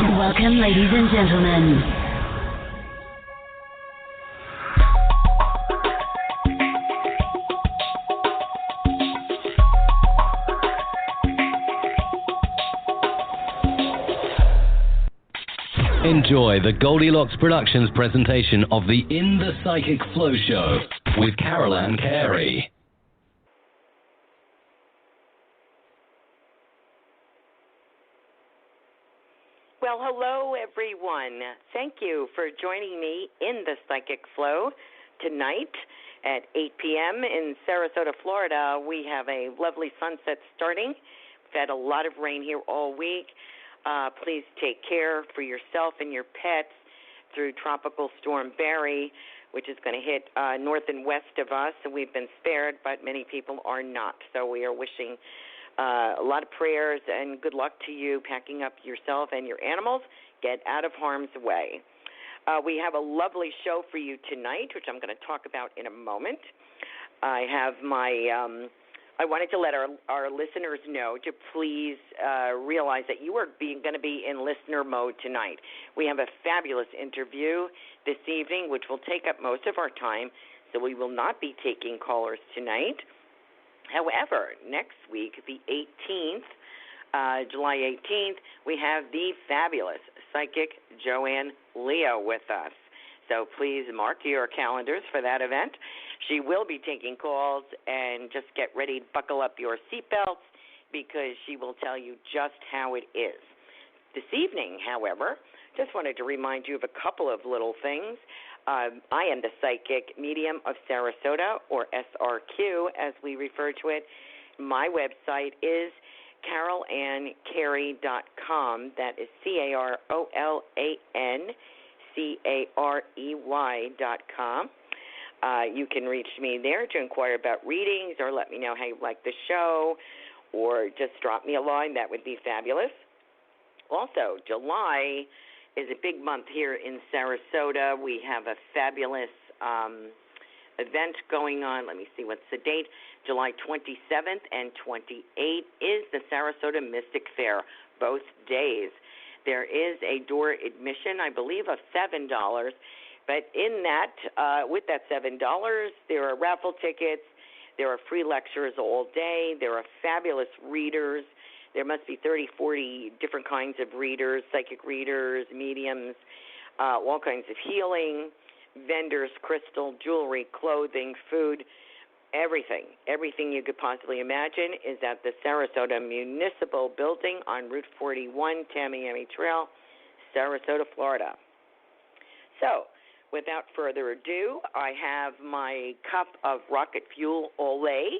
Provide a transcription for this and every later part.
Welcome, ladies and gentlemen. Enjoy the Goldilocks Productions presentation of the In the Psychic Flow Show with Carolan Carey. Well, hello, everyone. Thank you for joining me in the Psychic Flow tonight at 8 p.m. in Sarasota, Florida. We have a lovely sunset starting. We've had a lot of rain here all week. Please take care for yourself and your pets through Tropical Storm Barry, which is going to hit north and west of us. And we've been spared, but many people are not. So we are wishing a lot of prayers and good luck to you packing up yourself and your animals. Get out of harm's way. We have a lovely show for you tonight, which I'm going to talk about in a moment. I have I wanted to let our listeners know to please realize that you are going to be in listener mode tonight. We have a fabulous interview this evening, which will take up most of our time, so we will not be taking callers tonight. However, next week, the 18th, July 18th, we have the fabulous psychic Joanne Leo with us. So please mark your calendars for that event. She will be taking calls, and just get ready to buckle up your seatbelts because she will tell you just how it is. This evening, however, just wanted to remind you of a couple of little things. I am the Psychic Medium of Sarasota, or SRQ as we refer to it. My website is carolancarey.com. That is CarolanCarey.com. You can reach me there to inquire about readings or let me know how you like the show, or just drop me a line. That would be fabulous. Also, July is a big month here in Sarasota. We have a fabulous event going on. Let me see, what's the date? July 27th and 28th is the Sarasota Mystic Fair, both days. There is a door admission, I believe, of $7. But in that, with that $7, there are raffle tickets, there are free lectures all day, there are fabulous readers. There must be 30, 40 different kinds of readers, psychic readers, mediums, all kinds of healing, vendors, crystal, jewelry, clothing, food, everything. Everything you could possibly imagine is at the Sarasota Municipal Building on Route 41, Tamiami Trail, Sarasota, Florida. So, without further ado, I have my cup of Rocket Fuel Olay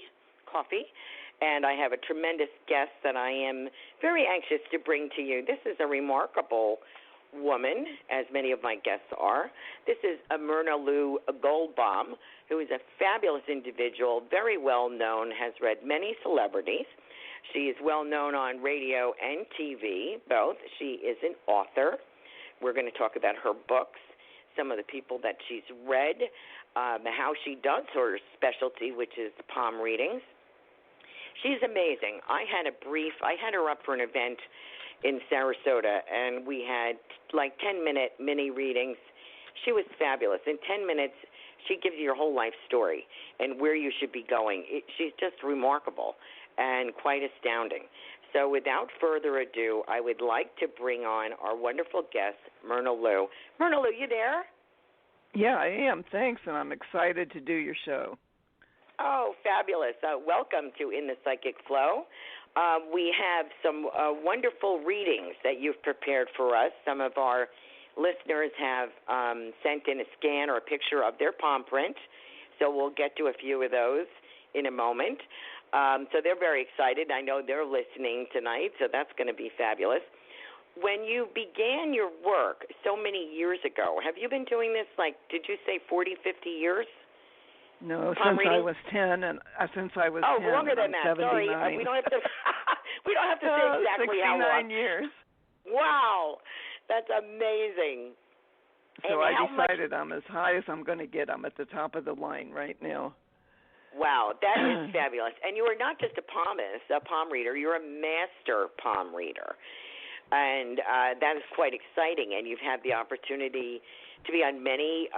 coffee, and I have a tremendous guest that I am very anxious to bring to you. This is a remarkable woman, as many of my guests are. This is Myrna Goldbaum, who is a fabulous individual, very well known, has read many celebrities. She is well known on radio and TV, both. She is an author. We're going to talk about her books, some of the people that she's read, how she does her specialty, which is palm readings. She's amazing. I had her up for an event in Sarasota, and we had like 10-minute mini readings. She was fabulous. In 10 minutes, she gives you your whole life story and where you should be going. She's just remarkable and quite astounding. So without further ado, I would like to bring on our wonderful guest, Myrna Lou. Myrna Lou, you there? Yeah, I am. Thanks, and I'm excited to do your show. Oh, fabulous. Welcome to In the Psychic Flow. We have some wonderful readings that you've prepared for us. Some of our listeners have sent in a scan or a picture of their palm print, so we'll get to a few of those in a moment. So they're very excited. I know they're listening tonight, so that's going to be fabulous. When you began your work so many years ago, have you been doing this, did you say 40, 50 years? No, since I was 10, and since I was 10, longer than that. 79. Sorry, we don't have to. We don't have to say exactly how long. 69 years. Wow, that's amazing. So I decided I'm as high as I'm going to get. I'm at the top of the line right now. Wow, that is fabulous. And you are not just a palmist, a palm reader. You're a master palm reader. And that is quite exciting. And you've had the opportunity to be on many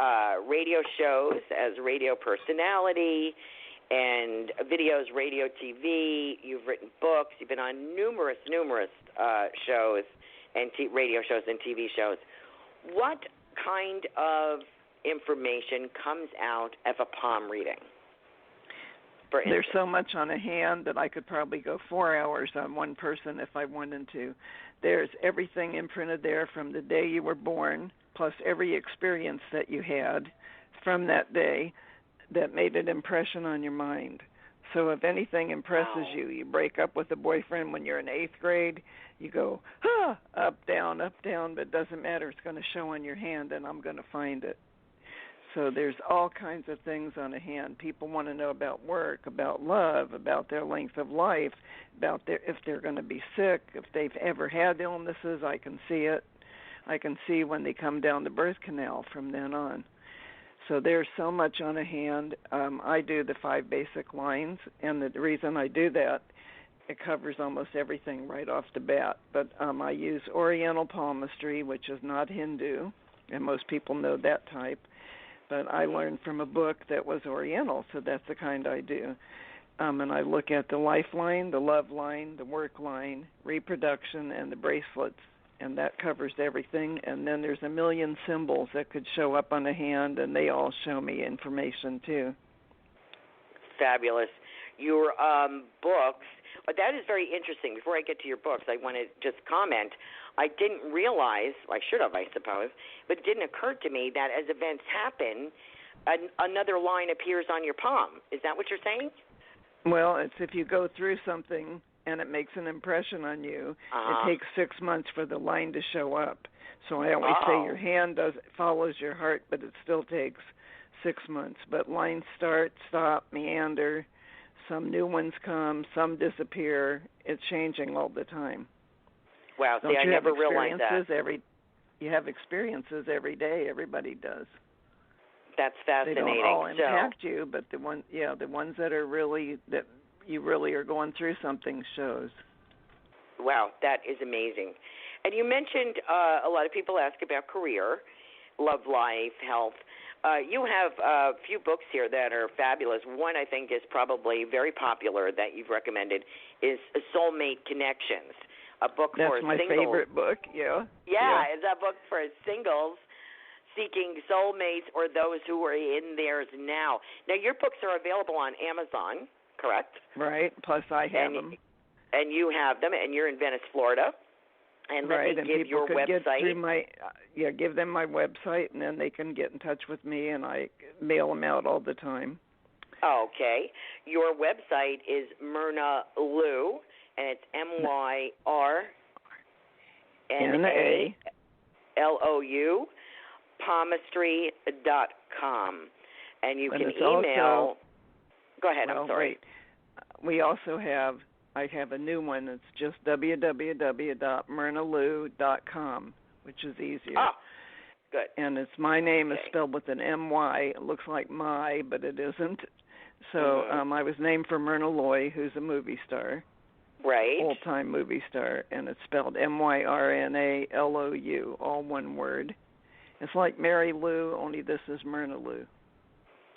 radio shows as a radio personality and videos, radio, TV. You've written books. You've been on numerous shows and radio shows and TV shows. What kind of information comes out of a palm reading? There's so much on a hand that I could probably go 4 hours on one person if I wanted to. There's everything imprinted there from the day you were born, plus every experience that you had from that day that made an impression on your mind. So if anything impresses you break up with a boyfriend when you're in 8th grade, you go, up, down, but it doesn't matter. It's going to show on your hand, and I'm going to find it. So there's all kinds of things on a hand. People want to know about work, about love, about their length of life, about if they're going to be sick, if they've ever had illnesses. I can see it. I can see when they come down the birth canal from then on. So there's so much on a hand. I do the 5 basic lines, and the reason I do that, it covers almost everything right off the bat. But I use Oriental palmistry, which is not Hindu, and most people know that type. But I learned from a book that was Oriental, so that's the kind I do. And I look at the lifeline, the love line, the work line, reproduction, and the bracelets, and that covers everything. And then there's a million symbols that could show up on a hand, and they all show me information too. Fabulous. Your books, that is very interesting. Before I get to your books, I want to just comment. I didn't realize, I should have, I suppose, but it didn't occur to me that as events happen, another line appears on your palm. Is that what you're saying? Well, it's if you go through something and it makes an impression on you, it takes 6 months for the line to show up. So I always say your hand follows your heart, but it still takes 6 months. But lines start, stop, meander. Some new ones come, some disappear. It's changing all the time. Wow, see, I never realized that. You have experiences every day. Everybody does. That's fascinating. They don't all impact you, but the ones that are really that you really are going through something shows. Wow, that is amazing. And you mentioned a lot of people ask about career, love life, health. You have a few books here that are fabulous. One I think is probably very popular that you've recommended is Soulmate Connections, a book for singles. That's my favorite book, yeah. Yeah, it's a book for singles seeking soulmates or those who are in theirs now. Now, your books are available on Amazon, correct? Right, plus I have them. And you have them, and you're in Venice, Florida. And let me give your website. Give them my website, and then they can get in touch with me, and I mail them out all the time. Okay. Your website is Myrna Lou, and it's MYRNALOU, palmistry.com. And you can email. Go ahead, I'm sorry. We also have. I have a new one. It's just www.myrnalou.com, which is easier. Oh, good. And it's my name is spelled with an M-Y. It looks like my, but it isn't. So I was named for Myrna Loy, who's a movie star. Right. Full-time movie star. And it's spelled MYRNALOU, all one word. It's like Mary Lou, only this is Myrna Lou.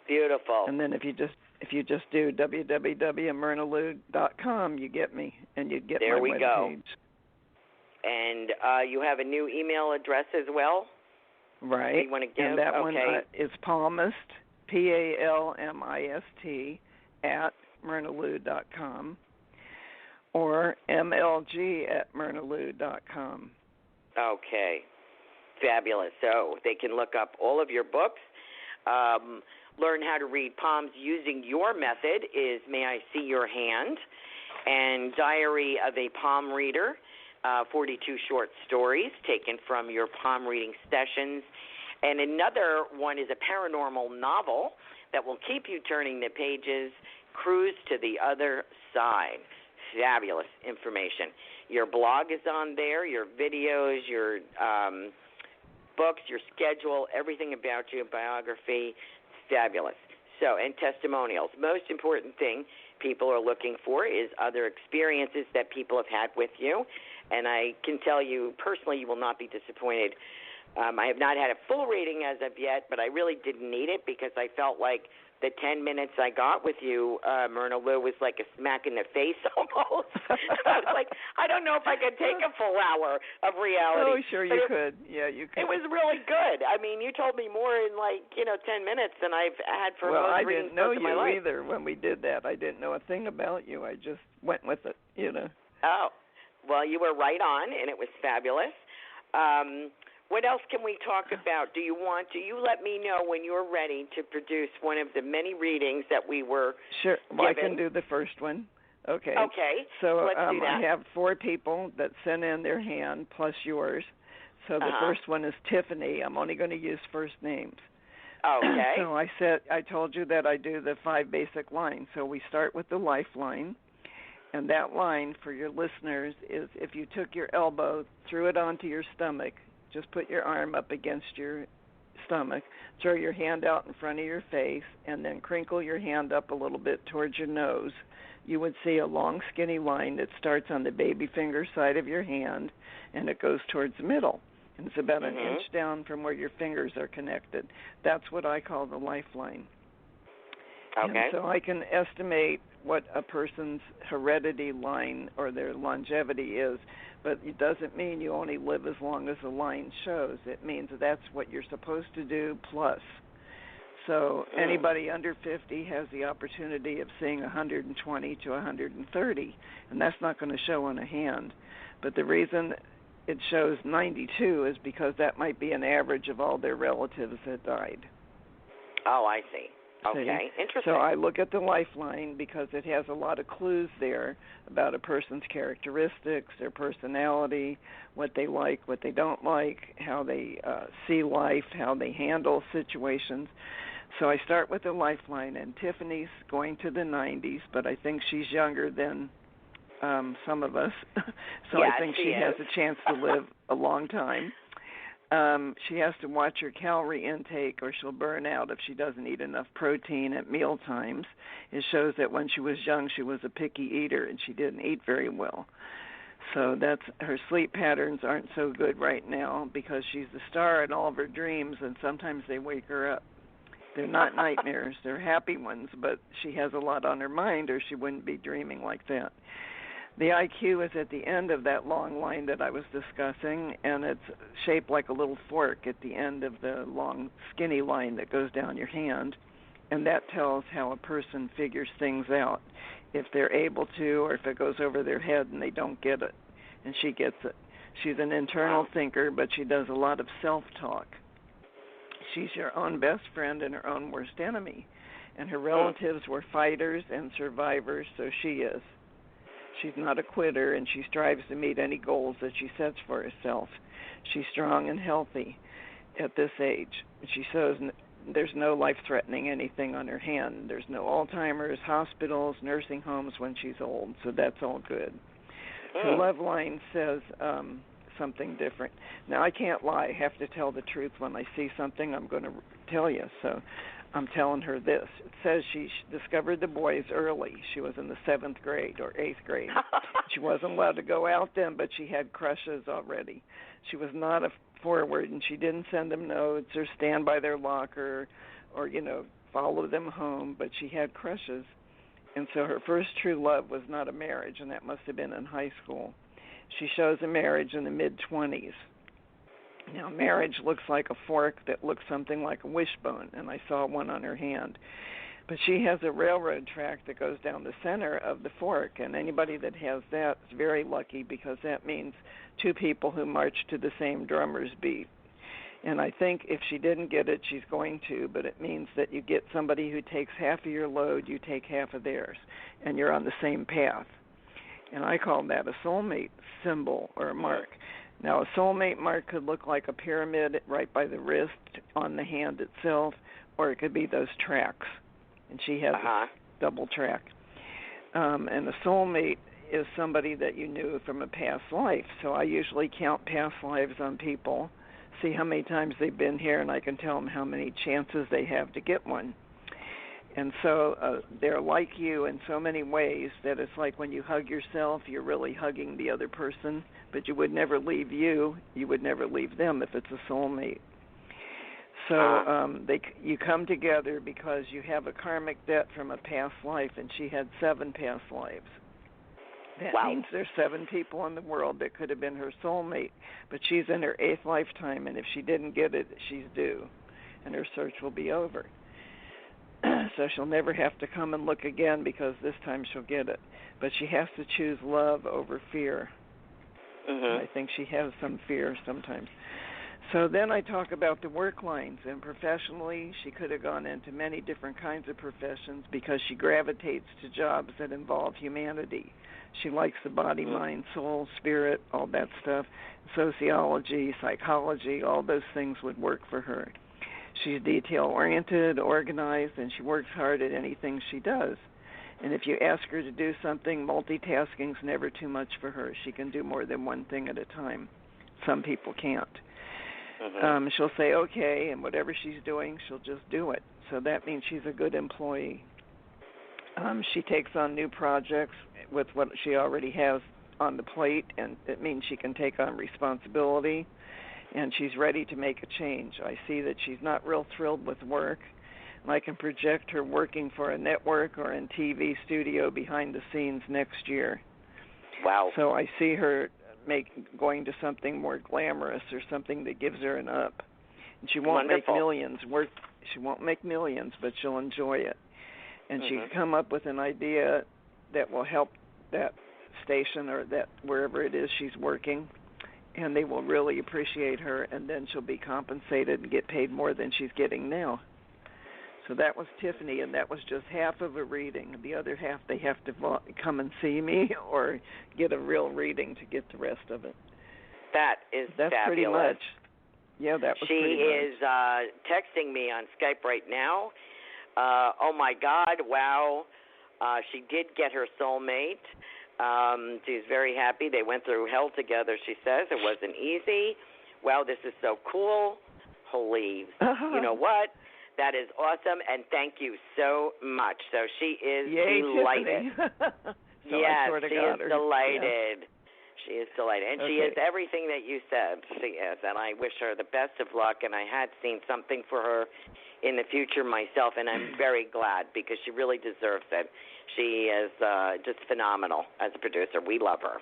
Beautiful. And then if you just do www.myrnalou.com, you get me, and you get there my we web go. page. And you have a new email address as well? Right. You want to give? And that one is palmist, PALMIST, @myrnalou.com, or MLG@myrnalou.com. Okay. Fabulous. So they can look up all of your books. Learn how to read palms using your method is May I See Your Hand, and Diary of a Palm Reader, 42 short stories taken from your palm reading sessions. And another one is a paranormal novel that will keep you turning the pages, Cruise to the Other Side. Fabulous information. Your blog is on there, your videos, your books, your schedule, everything about you, biography. Fabulous. So, and testimonials. Most important thing people are looking for is other experiences that people have had with you. And I can tell you personally, you will not be disappointed. I have not had a full reading as of yet, but I really didn't need it because I felt like the 10 minutes I got with you, Myrna Lou, was like a smack in the face almost. I was like, I don't know if I could take a full hour of reality. Oh, sure you could. Yeah, you could. It was really good. I mean, you told me more in 10 minutes than I've had for most readings of my life. Well, I didn't know you either when we did that. I didn't know a thing about you. I just went with it, Oh, well, you were right on, and it was fabulous. What else can we talk about? Do you let me know when you're ready to produce one of the many readings that we were Sure. Well, given? I can do the first one. Okay. Okay. So let's do that. I have 4 people that sent in their hand plus yours. So the first one is Tiffany. I'm only going to use first names. Okay. So I told you that I do the 5 basic lines. So we start with the lifeline. And that line for your listeners is if you took your elbow, threw it onto your stomach, just put your arm up against your stomach, throw your hand out in front of your face, and then crinkle your hand up a little bit towards your nose, you would see a long, skinny line that starts on the baby finger side of your hand, and it goes towards the middle. And it's about an inch down from where your fingers are connected. That's what I call the lifeline. Okay. And so I can estimate what a person's heredity line or their longevity is, but it doesn't mean you only live as long as the line shows. It means that's what you're supposed to do plus. So anybody under 50 has the opportunity of seeing 120 to 130, and that's not going to show on a hand. But the reason it shows 92 is because that might be an average of all their relatives that died. Oh, I see. Okay, interesting. So I look at the lifeline because it has a lot of clues there about a person's characteristics, their personality, what they like, what they don't like, how they see life, how they handle situations. So I start with the lifeline, and Tiffany's going to the 90s, but I think she's younger than some of us. So yeah, I think she has a chance to live a long time. She has to watch her calorie intake or she'll burn out if she doesn't eat enough protein at meal times. It shows that when she was young, she was a picky eater and she didn't eat very well. So her sleep patterns aren't so good right now because she's the star in all of her dreams, and sometimes they wake her up. They're not nightmares. They're happy ones, but she has a lot on her mind or she wouldn't be dreaming like that. The IQ is at the end of that long line that I was discussing, and it's shaped like a little fork at the end of the long, skinny line that goes down your hand, and that tells how a person figures things out, if they're able to or if it goes over their head and they don't get it, and she gets it. She's an internal thinker, but she does a lot of self-talk. She's your own best friend and her own worst enemy, and her relatives were fighters and survivors, so she is. She's not a quitter, and she strives to meet any goals that she sets for herself. She's strong and healthy at this age. She shows there's no life-threatening anything on her hand. There's no Alzheimer's, hospitals, nursing homes when she's old, so that's all good. Her love line says something different. Now, I can't lie. I have to tell the truth. When I see something, I'm going to tell you, so I'm telling her this. It says she discovered the boys early. She was in the 7th grade or 8th grade. She wasn't allowed to go out then, but she had crushes already. She was not a forward, and she didn't send them notes or stand by their locker or, follow them home, but she had crushes. And so her first true love was not a marriage, and that must have been in high school. She shows a marriage in the mid-20s. Now, marriage looks like a fork that looks something like a wishbone, and I saw one on her hand. But she has a railroad track that goes down the center of the fork, and anybody that has that is very lucky because that means 2 people who march to the same drummer's beat. And I think if she didn't get it, she's going to, but it means that you get somebody who takes half of your load, you take half of theirs, and you're on the same path. And I call that a soulmate symbol or a mark. Now, a soulmate mark could look like a pyramid right by the wrist on the hand itself, or it could be those tracks. And she has a double track. And a soulmate is somebody that you knew from a past life. So I usually count past lives on people, see how many times they've been here, and I can tell them how many chances they have to get one. And so they're like you in so many ways that it's like when you hug yourself, you're really hugging the other person, but you would never leave you. You would never leave them if it's a soulmate. So you come together because you have a karmic debt from a past life, and she had 7 past lives. That means there's 7 people in the world that could have been her soulmate, but she's in her 8th lifetime, and if she didn't get it, she's due, and her search will be over. So she'll never have to come and look again because this time she'll get it. But she has to choose love over fear. I think she has some fear sometimes. So then I talk about the work lines, and professionally she could have gone into many different kinds of professions because she gravitates to jobs that involve humanity. She likes the body, mind, soul, spirit, all that stuff. Sociology, psychology, all those things would work for her. She's detail-oriented, organized, and she works hard at anything she does. And if you ask her to do something, multitasking's never too much for her. She can do more than one thing at a time. Some people can't. She'll say, okay, and whatever she's doing, she'll just do it. So that means she's a good employee. She takes on new projects with what she already has on the plate, and it means she can take on responsibility. And she's ready to make a change. I see that she's not real thrilled with work. And I can project her working for a network or in TV studio behind the scenes next year. Wow. So I see her going to something more glamorous or something that gives her an up. And she won't make millions. She won't make millions, but she'll enjoy it. And she can come up with an idea that will help that station or that wherever it is she's working. And they will really appreciate her, and then she'll be compensated and get paid more than she's getting now. So that was Tiffany, and that was just half of a reading. The other half, they have to come and see me or get a real reading to get the rest of it. That's fabulous. Pretty much. Yeah, that was pretty much. She is texting me on Skype right now. Oh, my God, wow. She did get her soulmate. She's very happy. They went through hell together, she says. It wasn't easy. Wow, this is so cool. Holy, you know what? That is awesome, and thank you so much. So she is delighted. Yes, she is delighted. Yeah. She is delighted. And she is everything that you said she is, and I wish her the best of luck, and I had seen something for her in the future myself, and I'm very glad because she really deserves it. She is just phenomenal as a producer. We love her.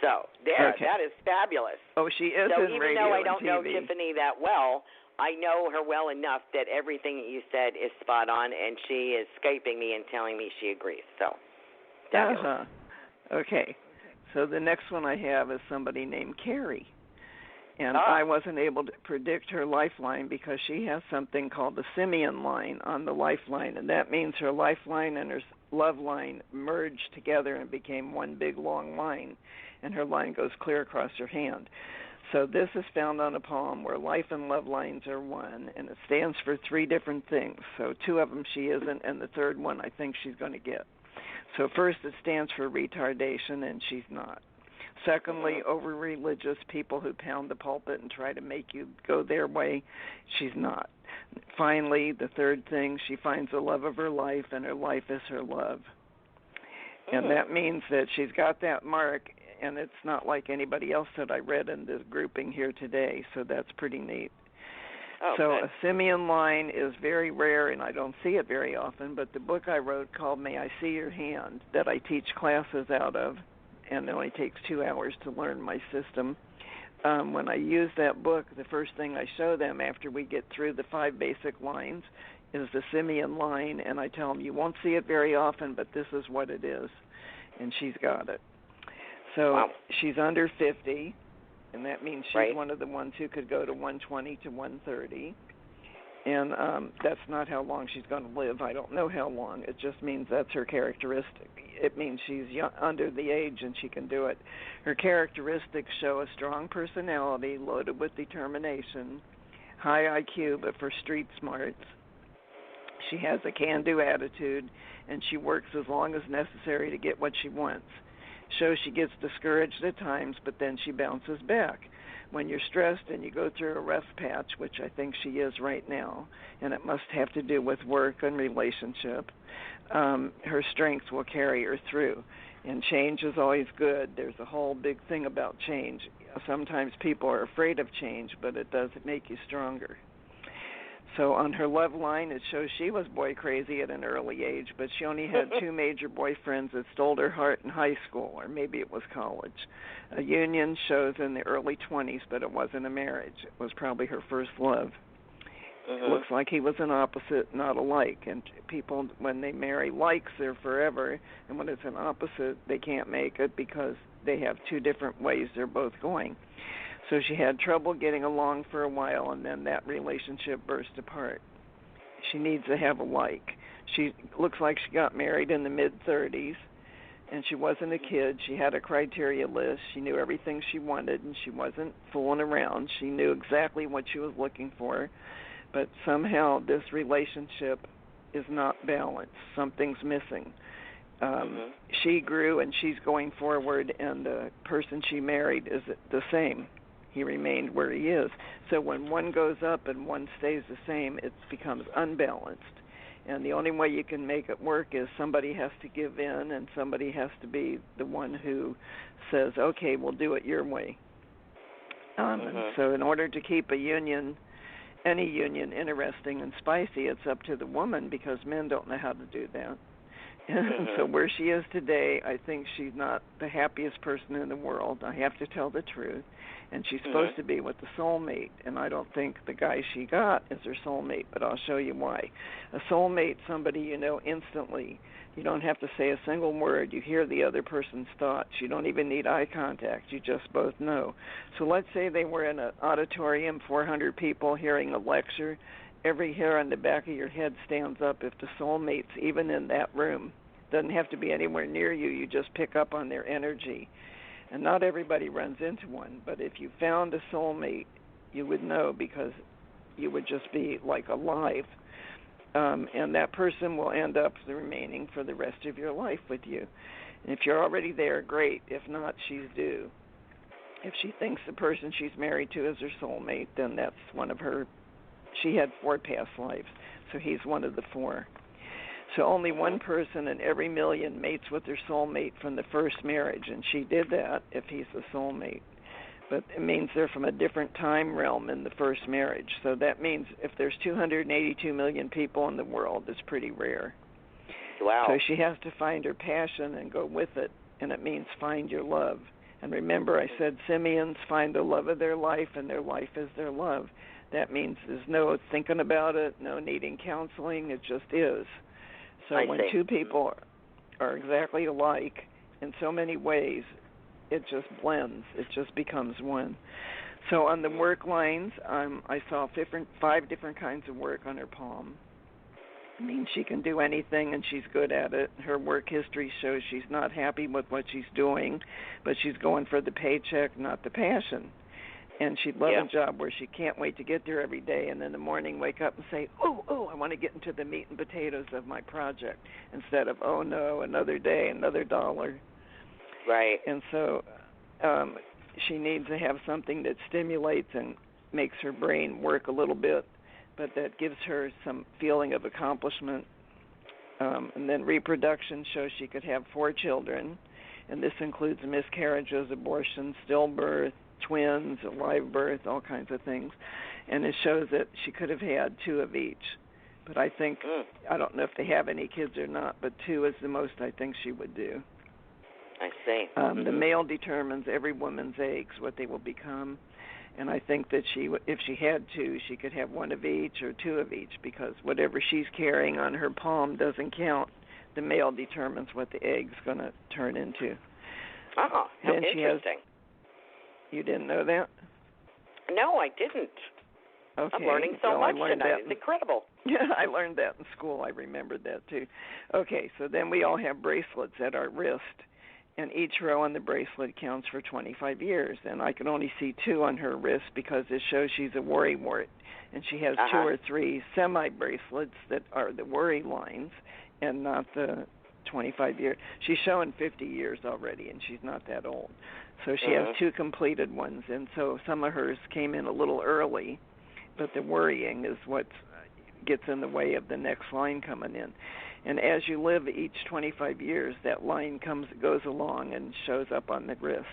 So that is fabulous. Oh, she is so in even radio though I don't and know TV. Tiffany that well, I know her well enough that everything that you said is spot on, and she is Skyping me and telling me she agrees. So fabulous. Okay. So the next one I have is somebody named Carey. And I wasn't able to predict her lifeline because she has something called the simian line on the lifeline, and that means her lifeline and her love line merged together and became one big long line, and her line goes clear across her hand. So this is found on a poem where life and love lines are one, and it stands for 3 different things. So 2 of them she isn't, and the third one I think she's going to get. So first it stands for retardation, and she's not. Secondly, over-religious people who pound the pulpit and try to make you go their way, she's not. Finally, the third thing, she finds the love of her life, and her life is her love. And that means that she's got that mark, and it's not like anybody else that I read in this grouping here today, so that's pretty neat. So a simian line is very rare, and I don't see it very often, but the book I wrote called May I See Your Hand, that I teach classes out of, and it only takes 2 hours to learn my system. When I use that book, the first thing I show them after we get through the 5 basic lines is the simian line, and I tell them, you won't see it very often, but this is what it is, and she's got it. So she's under 50, and that means she's one of the ones who could go to 120 to 130. And that's not how long she's going to live. I don't know how long. It just means that's her characteristic. It means she's under the age and she can do it. Her characteristics show a strong personality loaded with determination, high IQ, but for street smarts. She has a can-do attitude, and she works as long as necessary to get what she wants. shows she gets discouraged at times, but then she bounces back. When you're stressed and you go through a rough patch, which I think she is right now, and it must have to do with work and relationship, her strength will carry her through. And change is always good. There's a whole big thing about change. Sometimes people are afraid of change, but it does make you stronger. So on her love line, it shows she was boy crazy at an early age, but she only had 2 major boyfriends that stole her heart in high school, or maybe it was college. A union shows in the early 20s, but it wasn't a marriage. It was probably her first love. It looks like he was an opposite, not a like. And people, when they marry likes, they're forever, and when it's an opposite, they can't make it because they have 2 different ways they're both going. So she had trouble getting along for a while, and then that relationship burst apart. She needs to have a like. She looks like she got married in the mid-30s, and she wasn't a kid. She had a criteria list. She knew everything she wanted, and she wasn't fooling around. She knew exactly what she was looking for, but somehow this relationship is not balanced. Something's missing. She grew, and she's going forward, and the person she married is the same. He remained where he is. So when one goes up and one stays the same, it becomes unbalanced. And the only way you can make it work is somebody has to give in, and somebody has to be the one who says, okay, we'll do it your way. And so in order to keep a union, any union, interesting and spicy, it's up to the woman, because men don't know how to do that. And so where she is today, I think she's not the happiest person in the world. I have to tell the truth. And she's supposed to be with the soulmate, and I don't think the guy she got is her soulmate, but I'll show you why. A soulmate, somebody you know instantly. You don't have to say a single word. You hear the other person's thoughts. You don't even need eye contact. You just both know. So let's say they were in an auditorium, 400 people hearing a lecture. Every hair on the back of your head stands up if the soulmate's even in that room. Doesn't have to be anywhere near you. You just pick up on their energy. And not everybody runs into one, but if you found a soulmate, you would know, because you would just be like alive. And that person will end up remaining for the rest of your life with you. And if you're already there, great. If not, she's due. If she thinks the person she's married to is her soulmate, then that's one of her. She had 4 past lives, so he's one of the 4. So only one person in every million mates with their soulmate from the first marriage, and she did that if he's the soulmate. But it means they're from a different time realm in the first marriage. So that means if there's 282 million people in the world, it's pretty rare. Wow. So she has to find her passion and go with it, and it means find your love. And remember, I said Simians find the love of their life, and their life is their love. That means there's no thinking about it, no needing counseling. It just is. So when 2 people are exactly alike in so many ways, it just blends. It just becomes one. So on the work lines, I saw 5 different kinds of work on her palm. I mean, she can do anything, and she's good at it. Her work history shows she's not happy with what she's doing, but she's going for the paycheck, not the passion. And she'd love a job where she can't wait to get there every day, and in the morning wake up and say, oh, I want to get into the meat and potatoes of my project, instead of, oh, no, another day, another dollar. Right. And so she needs to have something that stimulates and makes her brain work a little bit, but that gives her some feeling of accomplishment. And then reproduction shows she could have 4 children, and this includes miscarriages, abortions, stillbirth, twins, a live birth, all kinds of things. And it shows that she could have had 2 of each. But I think, I don't know if they have any kids or not, but 2 is the most I think she would do. I see. The male determines every woman's eggs, what they will become. And I think that if she had 2, she could have 1 of each or 2 of each, because whatever she's carrying on her palm doesn't count. The male determines what the egg's going to turn into. Oh, how interesting. You didn't know that? No, I didn't. Okay. I'm learning so much tonight. It's incredible. Yeah, I learned that in school. I remembered that, too. Okay, so then we all have bracelets at our wrist, and each row on the bracelet counts for 25 years. And I can only see 2 on her wrist because it shows she's a worrywart. And she has 2 or 3 semi-bracelets that are the worry lines and not the 25 years. She's showing 50 years already, and she's not that old. So she has 2 completed ones, and so some of hers came in a little early, but the worrying is what gets in the way of the next line coming in. And as you live each 25 years, that line goes along and shows up on the wrist.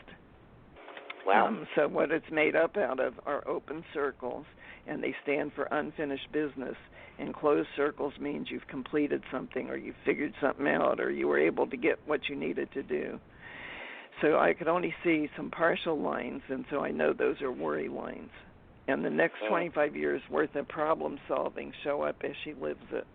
Wow. So what it's made up out of are open circles, and they stand for unfinished business. And closed circles means you've completed something, or you figured something out, or you were able to get what you needed to do. So I could only see some partial lines, and so I know those are worry lines. And the next 25 years worth of problem solving show up as she lives it.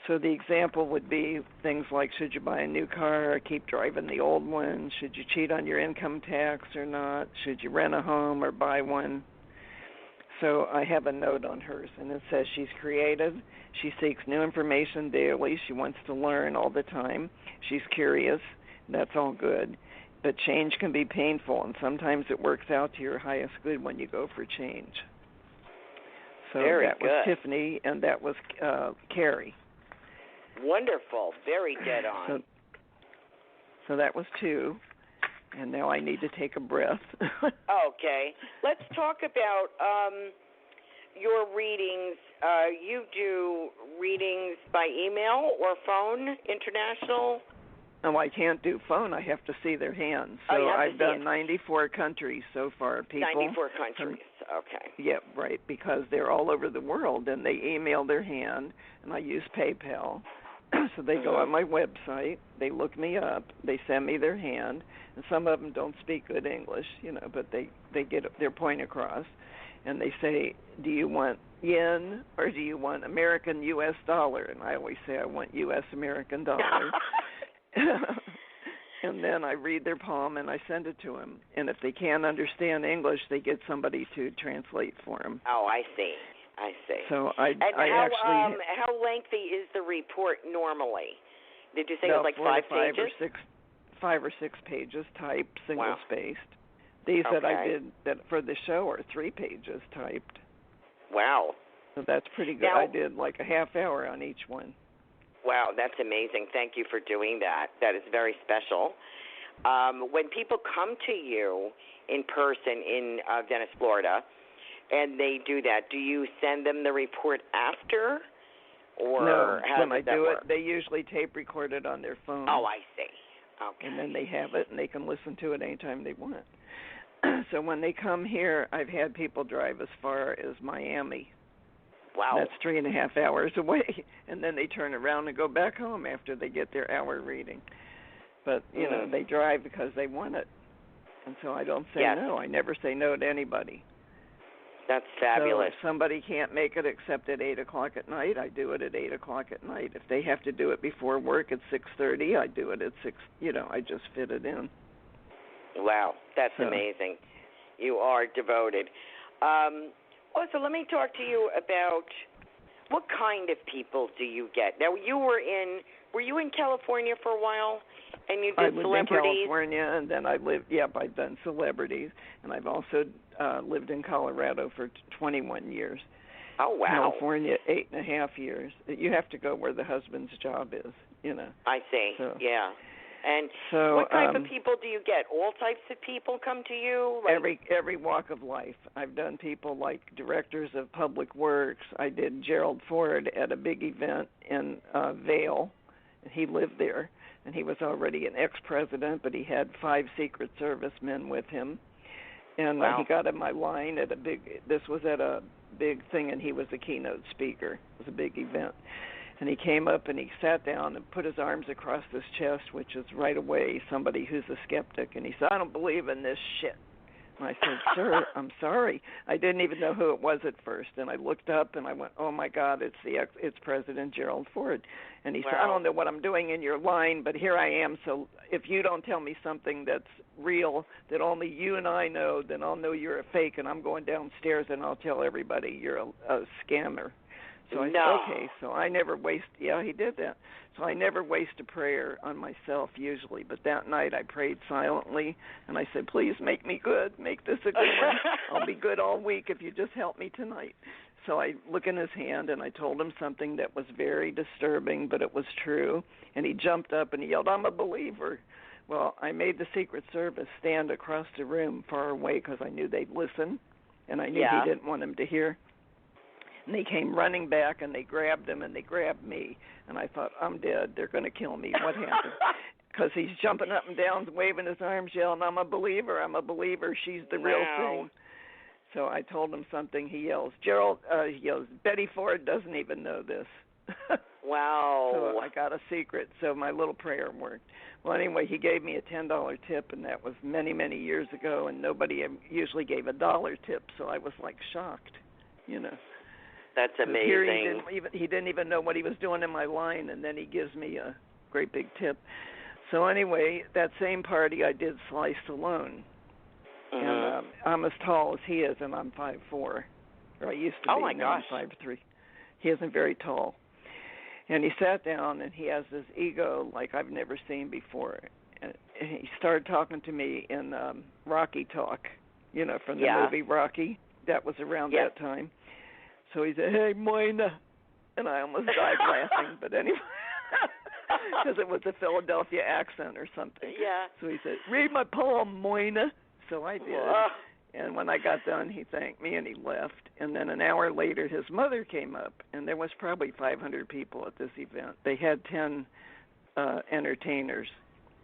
So the example would be things like, should you buy a new car or keep driving the old one? Should you cheat on your income tax or not? Should you rent a home or buy one? So I have a note on hers, and it says she's creative. She seeks new information daily. She wants to learn all the time. She's curious. That's all good. But change can be painful, and sometimes it works out to your highest good when you go for change. So that was Tiffany, and that was Carey. Wonderful. Very dead on. So that was 2, and now I need to take a breath. Okay. Let's talk about your readings. You do readings by email or phone, international? No, I can't do phone. I have to see their hands. So I've done 94 countries so far. People 94 countries. Okay. Yeah, right, because they're all over the world, and they email their hand, and I use PayPal. So they go on my website, they look me up, they send me their hand, and some of them don't speak good English, but they get their point across, and they say, do you want yen or do you want American U.S. dollar? And I always say I want U.S. American dollar. And then I read their palm and I send it to them. And if they can't understand English, they get somebody to translate for them. Oh, I see. So how lengthy is the report normally? Did you say it was like 5 pages? 5 or 6 pages typed, single spaced. These that I did that for the show are 3 pages typed. Wow. So that's pretty good. I did like a half hour on each one. Wow, that's amazing. Thank you for doing that. That is very special. When people come to you in person in Venice, Florida, and they do that, do you send them the report after? Or no, when I do work? It, they usually tape record it on their phone. Oh, I see. Okay. And then they have it, and they can listen to it anytime they want. So when they come here, I've had people drive as far as Miami. Wow. That's 3.5 hours away, and then they turn around and go back home after they get their hour reading. But, they drive because they want it. And so I don't say no. I never say no to anybody. That's fabulous. So if somebody can't make it except at 8 o'clock at night, I do it at 8 o'clock at night. If they have to do it before work at 6:30, I do it at 6. I just fit it in. Wow, that's amazing. You are devoted. Also, let me talk to you about what kind of people do you get? Now, were you in California for a while, and you did celebrities? I lived in California, and then I've done celebrities, and I've also lived in Colorado for 21 years. Oh, wow. California, 8.5 years. You have to go where the husband's job is, I see, yeah. And so, what type of people do you get? All types of people come to you? Every walk of life. I've done people like directors of public works. I did Gerald Ford at a big event in Vail, and he lived there. And he was already an ex-president, but he had 5 Secret Service men with him. And he got in my line at this was at a big thing, and he was the keynote speaker. It was a big event. And he came up and he sat down and put his arms across his chest, which is right away somebody who's a skeptic. And he said, I don't believe in this shit. And I said, sir, I'm sorry. I didn't even know who it was at first. And I looked up and I went, oh, my God, it's President Gerald Ford. And he said, I don't know what I'm doing in your line, but here I am. So if you don't tell me something that's real, that only you and I know, then I'll know you're a fake. And I'm going downstairs and I'll tell everybody you're a scammer. So I said, okay, so I never waste, he did that. So I never waste a prayer on myself usually, but that night I prayed silently, and I said, please make me good, make this a good one. I'll be good all week if you just help me tonight. So I look in his hand, and I told him something that was very disturbing, but it was true. And he jumped up and he yelled, "I'm a believer." Well, I made the Secret Service stand across the room far away because I knew they'd listen, and I knew he didn't want them to hear. And they came running back, and they grabbed him, and they grabbed me. And I thought, I'm dead. They're going to kill me. What happened? Because he's jumping up and down, waving his arms, yelling, "I'm a believer. I'm a believer. She's the real thing." So I told him something. He yells, he yells, "Betty Ford doesn't even know this." Wow. So I got a secret. So my little prayer worked. Well, anyway, he gave me a $10 tip, and that was many, many years ago, and nobody usually gave a $1 tip, so I was like shocked, you know. That's amazing. Here he didn't even know what he was doing in my line, and then he gives me a great big tip. So anyway, that same party I did Sly Stallone. And I'm as tall as he is, and I'm 5'4", or I used to be. Oh, my gosh. I'm 5'3". He isn't very tall. And he sat down, and he has this ego like I've never seen before. And he started talking to me in Rocky talk, you know, from the movie Rocky. That was around that time. So he said, "Hey, Myrna," and I almost died laughing, but anyway, because it was a Philadelphia accent or something. Yeah. So he said, "Read my poem, Myrna." So I did. And when I got done, he thanked me and he left. And then an hour later, his mother came up, and there was probably 500 people at this event. They had 10 entertainers.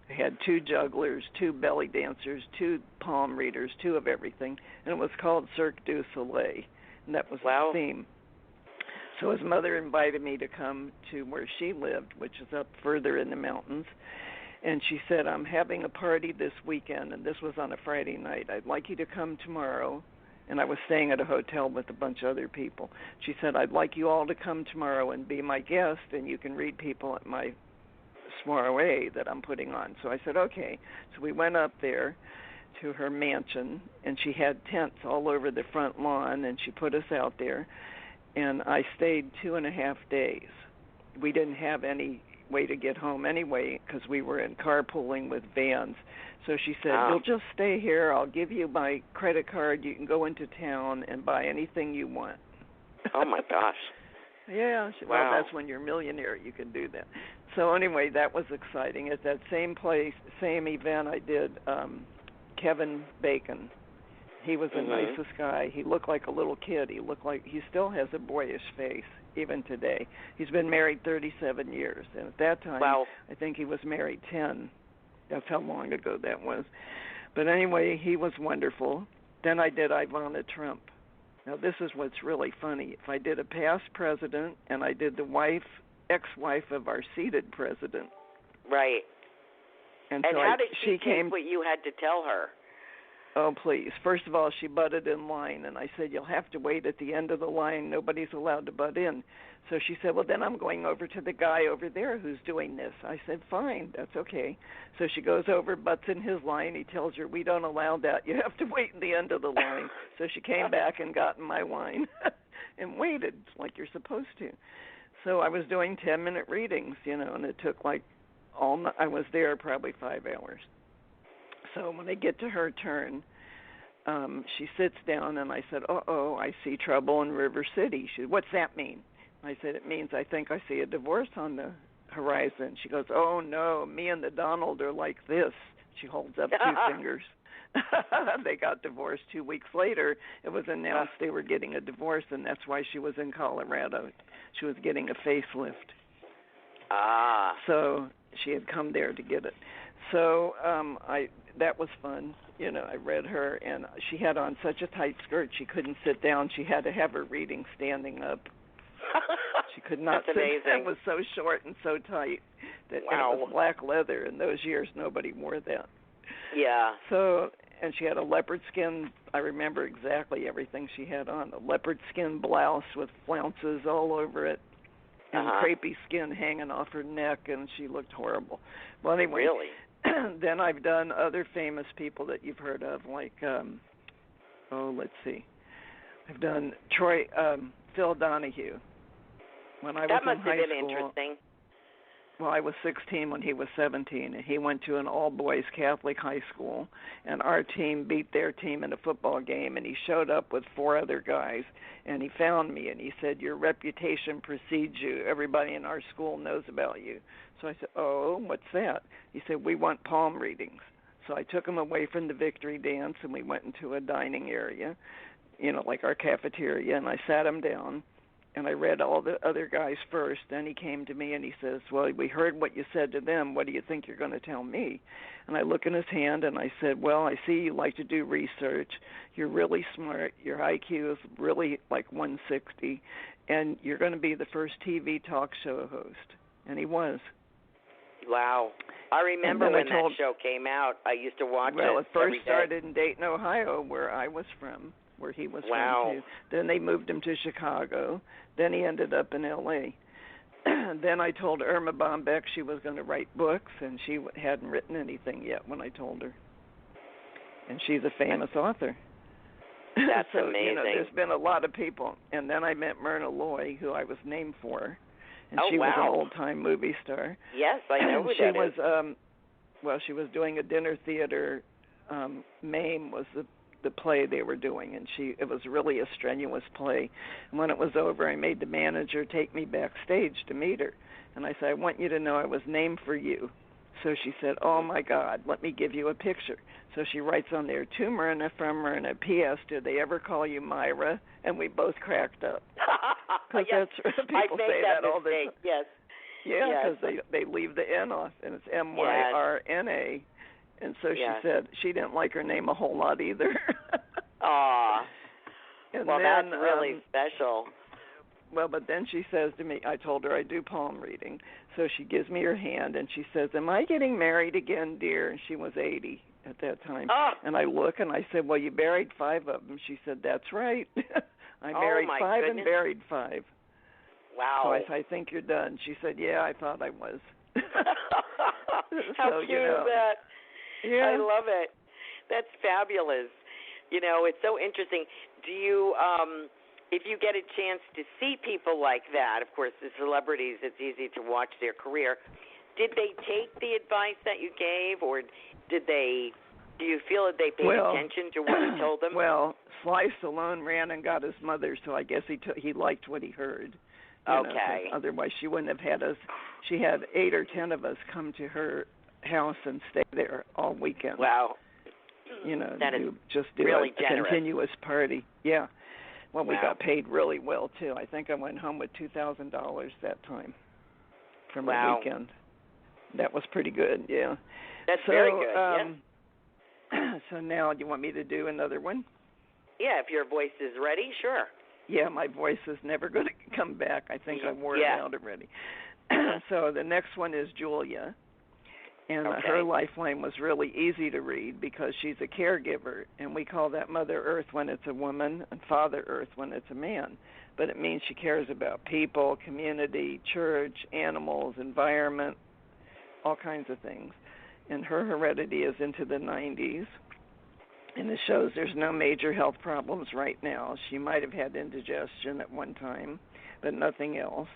They had 2 jugglers, 2 belly dancers, 2 palm readers, 2 of everything. And it was called Cirque du Soleil, and that was the theme. So his mother invited me to come to where she lived, which is up further in the mountains. And she said, "I'm having a party this weekend," and this was on a Friday night. "I'd like you to come tomorrow." And I was staying at a hotel with a bunch of other people. She said, "I'd like you all to come tomorrow and be my guest, and you can read people at my soiree that I'm putting on." So I said, okay. So we went up there to her mansion, and she had tents all over the front lawn, and she put us out there. And I stayed 2.5 days. We didn't have any way to get home anyway because we were in carpooling with vans. So she said, "You'll just stay here. I'll give you my credit card. You can go into town and buy anything you want." Oh, my gosh. Yeah. Well, that's when you're a millionaire. You can do that. So anyway, that was exciting. At that same place, same event, I did Kevin Bacon. He was the nicest guy. He looked like a little kid. He still has a boyish face, even today. He's been married 37 years, and at that time, I think he was married 10. That's how long ago that was. But anyway, he was wonderful. Then I did Ivana Trump. Now, this is what's really funny. If I did a past president, and I did the ex-wife of our seated president. Right. And so how did she came, take what you had to tell her? Oh, please. First of all, she butted in line, and I said, "You'll have to wait at the end of the line. Nobody's allowed to butt in." So she said, "Well, then I'm going over to the guy over there who's doing this." I said, "Fine, that's okay." So she goes over, butts in his line. He tells her, "We don't allow that. You have to wait at the end of the line." So she came back and got in my line and waited like you're supposed to. So I was doing 10-minute readings, you know, and it took like I was there probably 5 hours. So when I get to her turn, she sits down, and I said, "Uh-oh, I see trouble in River City." She said, "What's that mean?" I said, "It means I think I see a divorce on the horizon." She goes, "Oh, no, me and the Donald are like this." She holds up 2 fingers. They got divorced 2 weeks later. It was announced they were getting a divorce, and that's why she was in Colorado. She was getting a facelift. So she had come there to get it. So that was fun. You know, I read her, and she had on such a tight skirt she couldn't sit down. She had to have her reading standing up. She could not sit. It was so short and so tight that it was black leather. In those years, nobody wore that. Yeah. So, and she had a leopard skin. I remember exactly everything she had on. A leopard skin blouse with flounces all over it. And crepey skin hanging off her neck, and she looked horrible. Well, anyway, really? Then I've done other famous people that you've heard of, like, let's see. I've done Phil Donahue. When I was in high school. That must have been interesting. well, I was 16 when he was 17, and he went to an all-boys Catholic high school, and our team beat their team in a football game, and he showed up with 4 other guys, and he found me, and he said, your reputation precedes you. Everybody in our school knows about you. So I said, oh, what's that? He said, we want palm readings. So I took him away from the victory dance, and we went into a dining area, like our cafeteria, and I sat him down. And I read all the other guys first. Then he came to me and he says, well, we heard what you said to them. What do you think you're going to tell me? And I look in his hand and I said, well, I see you like to do research. You're really smart. Your IQ is really like 160. And you're going to be the first TV talk show host. And he was. Wow. I remember when that show came out. I used to watch it. Well, it first started in Dayton, Ohio, where I was from. Where he was from too. Then they moved him to Chicago. Then he ended up in L.A. Then I told Irma Bombeck she was going to write books, and she hadn't written anything yet when I told her. And she's a famous author. That's so, amazing. There's been a lot of people. And then I met Myrna Loy, who I was named for, and she wow. was an old-time movie star. Yes, I know who that is. She was doing a dinner theater. Mame was the play they were doing, and it was really a strenuous play. And when it was over, I made the manager take me backstage to meet her. And I said, I want you to know I was named for you. So she said, oh, my God, let me give you a picture. So she writes on there, to Myrna, from Myrna, P.S., did they ever call you Myra? And we both cracked up. Because yes. people say that all the time. Yes. Yeah, because they leave the N off, and it's M-Y-R-N-A. And so she said she didn't like her name a whole lot either. Aw. Well, then, that's really special. Well, but then she says to me, I told her I do palm reading. So she gives me her hand, and she says, am I getting married again, dear? And she was 80 at that time. Oh. And I look, and I said, well, you buried 5 of them. She said, that's right. I married 5 goodness. and buried 5. Wow. So I said, I think you're done. She said, yeah, I thought I was. How cute is that? Yeah. I love it. That's fabulous. It's so interesting. Do you, if you get a chance to see people like that, of course, the celebrities, it's easy to watch their career. Did they take the advice that you gave, or do you feel that they paid attention to what you told them? Well, Sly Stallone ran and got his mother, so I guess he liked what he heard. Okay. Otherwise, she wouldn't have had us. She had 8 or 10 of us come to her house and stay there all weekend. Wow. That is do really a continuous party. Yeah. Well, we got paid really well, too. I think I went home with $2,000 that time from a weekend. That was pretty good, yeah. That's very good, yes. So now, do you want me to do another one? Yeah, if your voice is ready, sure. Yeah, my voice is never going to come back. I think I wore it out already. So the next one is Julia. And her lifeline was really easy to read because she's a caregiver, and we call that Mother Earth when it's a woman and Father Earth when it's a man. But it means she cares about people, community, church, animals, environment, all kinds of things. And her heredity is into the 90s. And it shows there's no major health problems right now. She might have had indigestion at one time, but nothing else.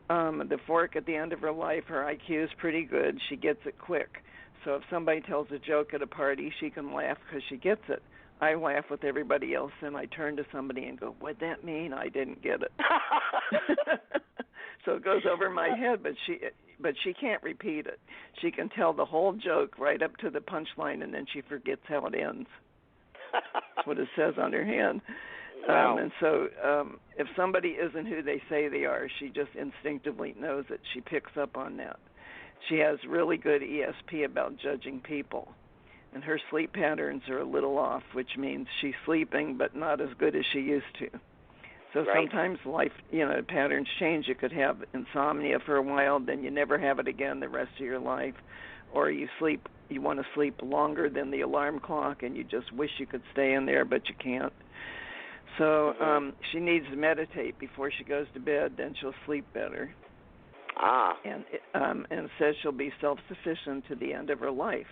The fork at the end of her life, her IQ is pretty good. She gets it quick. So if somebody tells a joke at a party, she can laugh because she gets it. I laugh with everybody else, and I turn to somebody and go, what'd that mean? I didn't get it. So it goes over my head, but she can't repeat it. She can tell the whole joke right up to the punchline, and then she forgets how it ends. That's what it says on her hand. Wow. And so if somebody isn't who they say they are, she just instinctively knows it. She picks up on that. She has really good ESP about judging people. And her sleep patterns are a little off, which means she's sleeping but not as good as she used to. So sometimes life, patterns change. You could have insomnia for a while, then you never have it again the rest of your life. Or you want to sleep longer than the alarm clock, and you just wish you could stay in there, but you can't. So she needs to meditate before she goes to bed, then she'll sleep better. And says she'll be self-sufficient to the end of her life.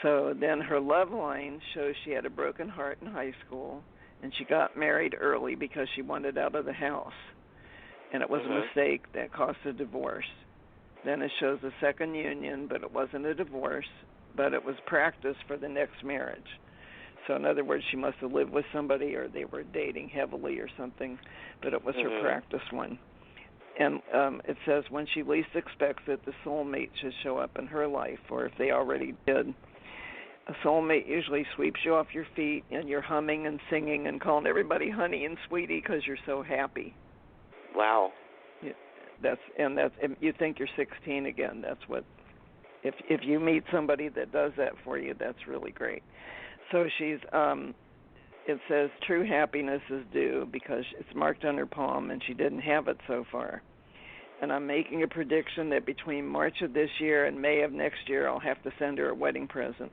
So then her love line shows she had a broken heart in high school, and she got married early because she wanted out of the house. And it was a mistake that caused a divorce. Then it shows a second union, but it wasn't a divorce, but it was practice for the next marriage. So in other words, she must have lived with somebody or they were dating heavily or something, but it was her practice one. And it says when she least expects it, the soulmate should show up in her life, or if they already did. A soulmate usually sweeps you off your feet and you're humming and singing and calling everybody honey and sweetie because you're so happy. Wow. Yeah, that's you think you're 16 again. That's what if you meet somebody that does that for you, that's really great. So she's it says true happiness is due because it's marked on her palm and she didn't have it so far. And I'm making a prediction that between March of this year and May of next year, I'll have to send her a wedding present.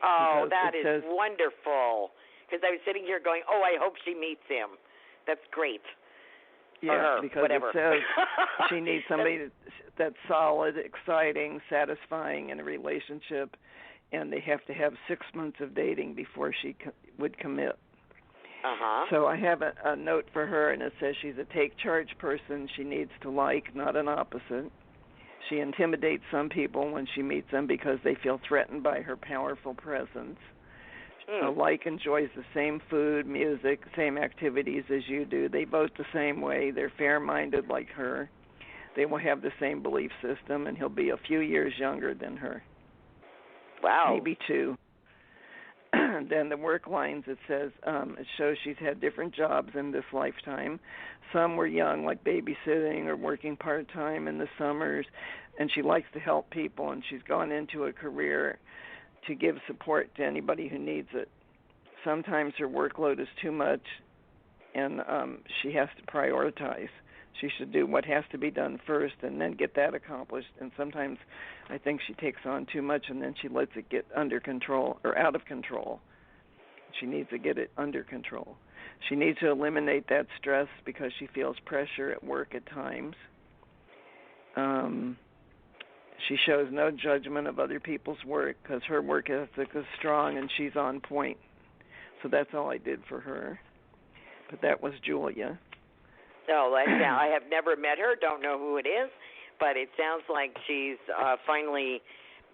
Oh, that is wonderful. Because I was sitting here going, oh, I hope she meets him. That's great. Yeah, her, because whatever. It says she needs somebody that's solid, exciting, satisfying in a relationship, and they have to have 6 months of dating before she would commit. So I have a note for her, and it says she's a take-charge person she needs to like, not an opposite. She intimidates some people when she meets them because they feel threatened by her powerful presence. Like enjoys the same food, music, same activities as you do. They vote the same way. They're fair-minded like her. They will have the same belief system, and he'll be a few years younger than her. Wow. Maybe 2. Then the work lines, it says, it shows she's had different jobs in this lifetime. Some were young, like babysitting or working part-time in the summers, and she likes to help people, and she's gone into a career to give support to anybody who needs it. Sometimes her workload is too much, and she has to prioritize. She should do what has to be done first and then get that accomplished. And sometimes I think she takes on too much and then she lets it get under control or out of control. She needs to get it under control. She needs to eliminate that stress because she feels pressure at work at times. She shows no judgment of other people's work because her work ethic is strong and she's on point. So that's all I did for her. But that was Julia. So I have never met her, don't know who it is, but it sounds like she's finally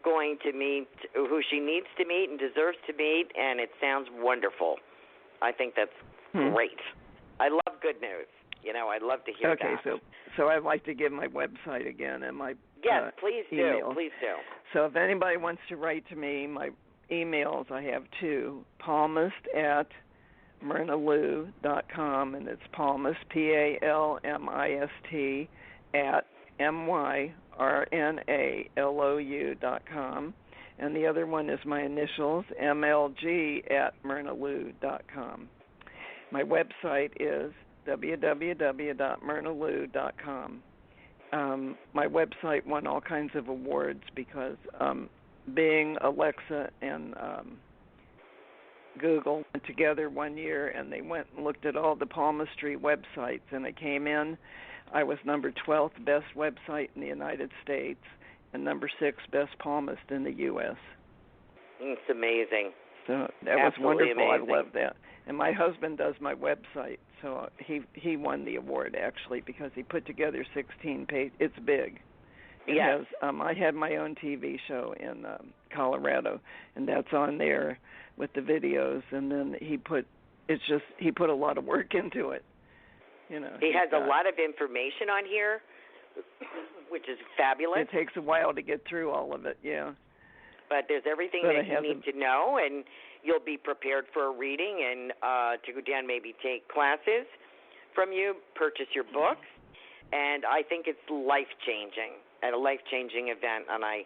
going to meet who she needs to meet and deserves to meet, and it sounds wonderful. I think that's great. I love good news. You know, I'd love to hear that. Okay, so I'd like to give my website again and my yes, please email. do. Please do. So if anybody wants to write to me, my emails, I have 2, palmist@myrnalou.com, and it's palmist, PALMIST, at MYRNALOU.com. And the other one is my initials, MLG@myrnalou.com. My website is www.myrnalou.com. My website won all kinds of awards because Bing, Alexa, and Google went together one year, and they went and looked at all the palmistry websites, and it came in. I was number 12th best website in the United States and number 6 best palmist in the U.S. It's amazing. So that Absolutely was wonderful. amazing. I love that. And my husband does my website, so he won the award, actually, because he put together 16 pages. It's big. Yes. I had my own TV show in Colorado, and that's on there with the videos. And then he put a lot of work into it. You know, he has a lot of information on here, which is fabulous. It takes a while to get through all of it, yeah. But there's everything that you need to know, and you'll be prepared for a reading and to go down, maybe take classes from you, purchase your books, and I think it's life-changing, and a life-changing event, and I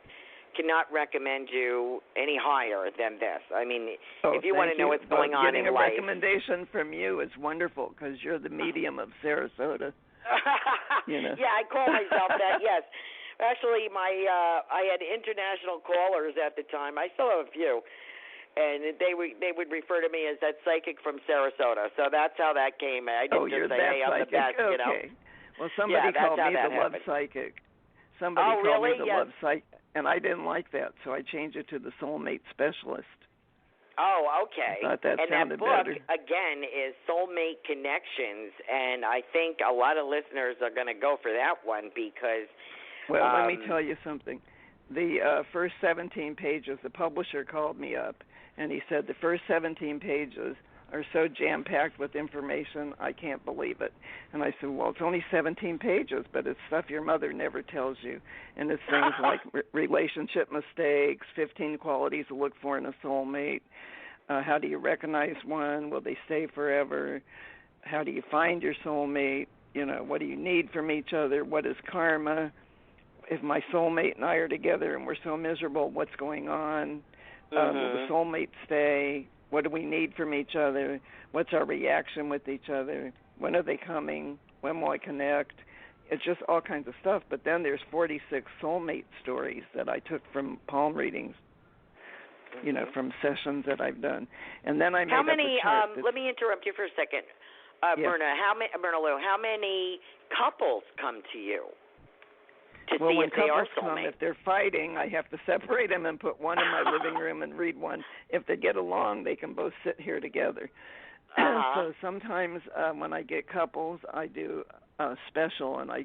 cannot recommend you any higher than this. I mean, if you want to know what's going on in life. Getting a recommendation from you is wonderful because you're the medium of Sarasota. You know. Yeah, I call myself that, yes. Actually, I had international callers at the time. I still have a few, and they would refer to me as that psychic from Sarasota. So that's how that came. I didn't just say, hey, I'm the best, okay. You know. Well, somebody called me the love psychic. Somebody called me the love psychic, and I didn't like that, so I changed it to the soulmate specialist. Oh, okay. I thought that sounded book, better. Again, is Soulmate Connections, and I think a lot of listeners are going to go for that one because Well, let me tell you something. The first 17 pages, the publisher called me up, and he said the first 17 pages are so jam-packed with information, I can't believe it. And I said, well, it's only 17 pages, but it's stuff your mother never tells you. And it's things like relationship mistakes, 15 qualities to look for in a soulmate, how do you recognize one, will they stay forever, how do you find your soulmate, what do you need from each other, what is karma, if my soulmate and I are together and we're so miserable, what's going on, will the soulmate stay, what do we need from each other? What's our reaction with each other? When are they coming? When will I connect? It's just all kinds of stuff. But then there's 46 soulmate stories that I took from palm readings, from sessions that I've done. And then I made up a chart. Let me interrupt you for a second. Myrna, Myrna Lou, how many couples come to you? Well, when couples come, if they're fighting, I have to separate them and put one in my living room and read one. If they get along, they can both sit here together. So sometimes when I get couples, I do a special, and I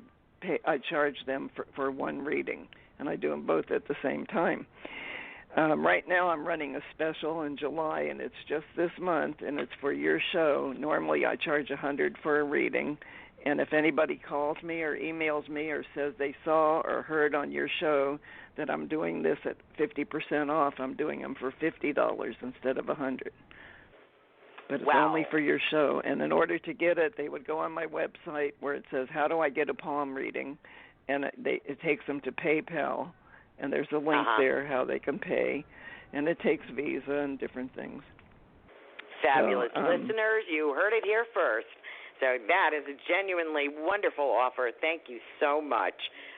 charge them for one reading, and I do them both at the same time. Right now I'm running a special in July, and it's just this month, and it's for your show. Normally I charge $100 for a reading. And if anybody calls me or emails me or says they saw or heard on your show that I'm doing this at 50% off, I'm doing them for $50 instead of $100. But it's only for your show. And in order to get it, they would go on my website where it says, how do I get a palm reading? And it takes them to PayPal. And there's a link there how they can pay. And it takes Visa and different things. Fabulous. Listeners, you heard it here first. So that is a genuinely wonderful offer. Thank you so much.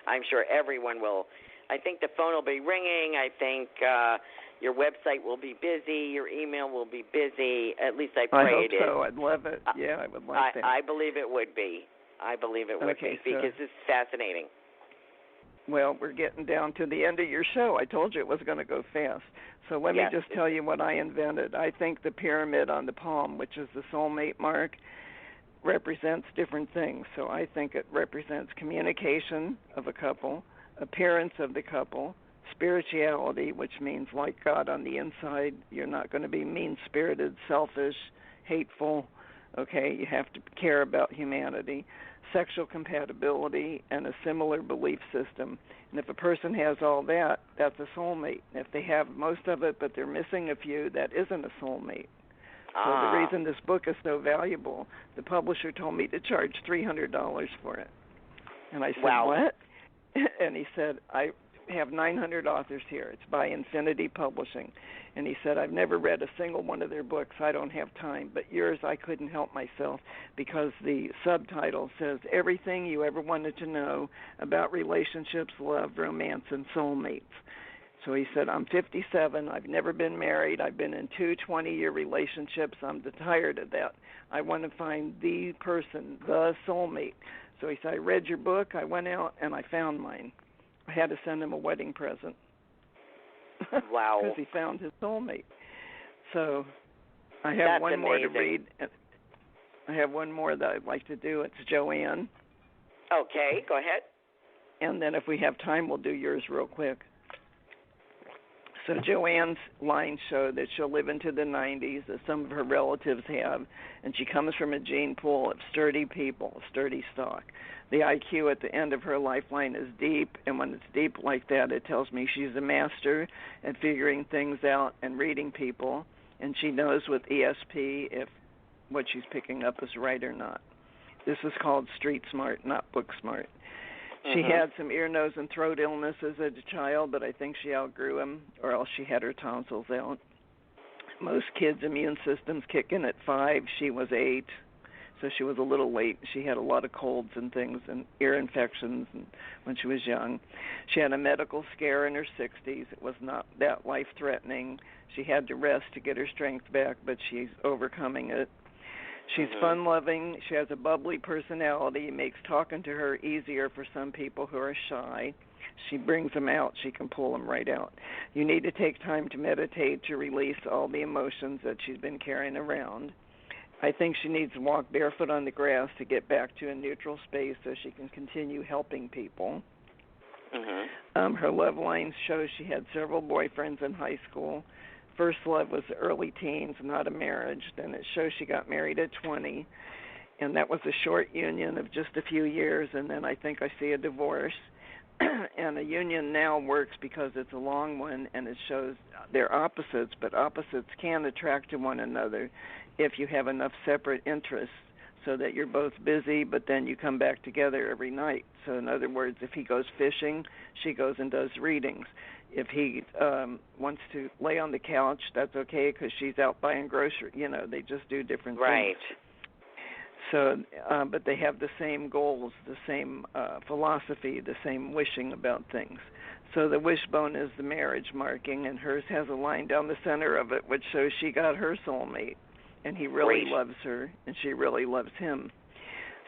I'm sure everyone will. I think the phone will be ringing. I think your website will be busy. Your email will be busy. At least I pray it is. I hope so. I'd love it. Yeah, I would like that. I believe it would be. Because it's fascinating. Well, we're getting down to the end of your show. I told you it was going to go fast. So let me just tell you what I invented. I think the pyramid on the palm, which is the soulmate mark, represents different things. So I think it represents communication of a couple, appearance of the couple, spirituality, which means like God on the inside. You're not going to be mean-spirited, selfish, hateful. Okay, you have to care about humanity, sexual compatibility, and a similar belief system. And if a person has all that, that's a soulmate. If they have most of it but they're missing a few, that isn't a soulmate. So the reason this book is so valuable, the publisher told me to charge $300 for it. And I said, what? And he said, I have 900 authors here. It's by Infinity Publishing. And he said, I've never read a single one of their books. I don't have time. But yours, I couldn't help myself because the subtitle says everything you ever wanted to know about relationships, love, romance, and soulmates. So he said, I'm 57. I've never been married. I've been in 2 20-year relationships. I'm tired of that. I want to find the person, the soulmate. So he said, I read your book. I went out, and I found mine. I had to send him a wedding present. Wow. Because he found his soulmate. So I have one more to read. I have one more that I'd like to do. It's Joanne. Okay, go ahead. And then if we have time, we'll do yours real quick. So Joanne's lines show that she'll live into the 90s, as some of her relatives have, and she comes from a gene pool of sturdy people, sturdy stock. The IQ at the end of her lifeline is deep, and when it's deep like that, it tells me she's a master at figuring things out and reading people, and she knows with ESP if what she's picking up is right or not. This is called street smart, not book smart. She had some ear, nose, and throat illnesses as a child, but I think she outgrew them, or else she had her tonsils out. Most kids' immune systems kick in at 5. She was 8, so she was a little late. She had a lot of colds and things and ear infections when she was young. She had a medical scare in her 60s. It was not that life-threatening. She had to rest to get her strength back, but she's overcoming it. She's fun-loving. She has a bubbly personality. It makes talking to her easier for some people who are shy. She brings them out. She can pull them right out. You need to take time to meditate to release all the emotions that she's been carrying around. I think she needs to walk barefoot on the grass to get back to a neutral space so she can continue helping people. Mm-hmm. Her love lines show she had several boyfriends in high school. First love was early teens, not a marriage. Then it shows she got married at 20, and that was a short union of just a few years, and then I think I see a divorce. And a union now works because it's a long one, and it shows they're opposites, but opposites can attract to one another if you have enough separate interests so that you're both busy, but then you come back together every night. So in other words, if he goes fishing, she goes and does readings. If he wants to lay on the couch, that's okay because she's out buying groceries. You know, they just do different things. Right. So, but they have the same goals, the same philosophy, the same wishing about things. So the wishbone is the marriage marking, and hers has a line down the center of it which shows she got her soulmate, and he really loves her, and she really loves him.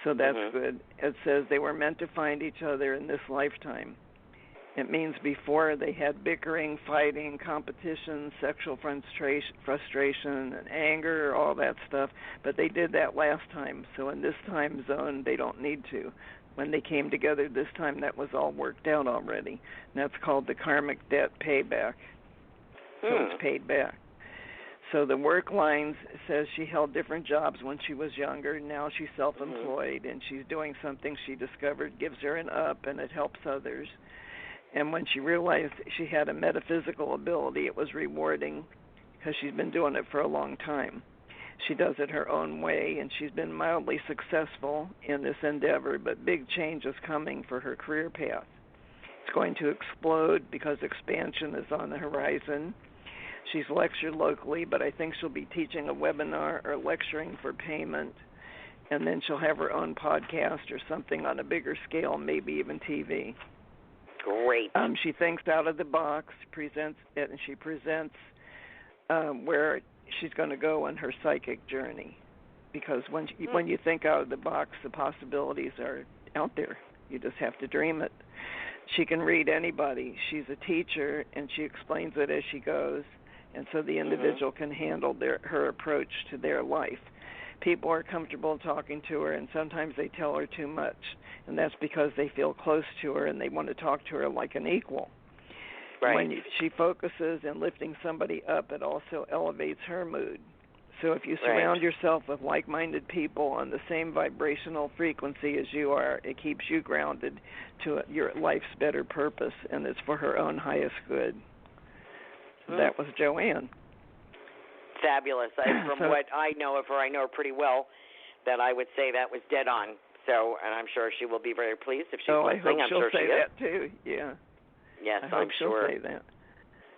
So that's good. It says they were meant to find each other in this lifetime. It means before they had bickering, fighting, competition, sexual frustration, and anger, all that stuff. But they did that last time. So in this time zone, they don't need to. When they came together this time, that was all worked out already. And that's called the karmic debt payback. So it's paid back. So the work lines says she held different jobs when she was younger. Now she's self-employed, and she's doing something she discovered gives her an up, and it helps others. And when she realized she had a metaphysical ability, it was rewarding because she's been doing it for a long time. She does it her own way, and she's been mildly successful in this endeavor, but big change is coming for her career path. It's going to explode because expansion is on the horizon. She's lectured locally, but I think she'll be teaching a webinar or lecturing for payment, and then she'll have her own podcast or something on a bigger scale, maybe even TV. Great. She thinks out of the box, presents it, and she presents where she's going to go on her psychic journey. Because when you think out of the box, the possibilities are out there. You just have to dream it. She can read anybody. She's a teacher, and she explains it as she goes, and so the individual can handle her approach to their life. People are comfortable talking to her, and sometimes they tell her too much, and that's because they feel close to her and they want to talk to her like an equal. Right. When she focuses in lifting somebody up, it also elevates her mood. So if you surround yourself with like-minded people on the same vibrational frequency as you are, it keeps you grounded to your life's better purpose, and it's for her own highest good. So that was Joanne. Fabulous. From what I know of her, I know her pretty well, that I would say that was dead on. So, and I'm sure she will be very pleased if she's listening. I hope she'll say that too. Yeah. Yes, I hope she'll say that.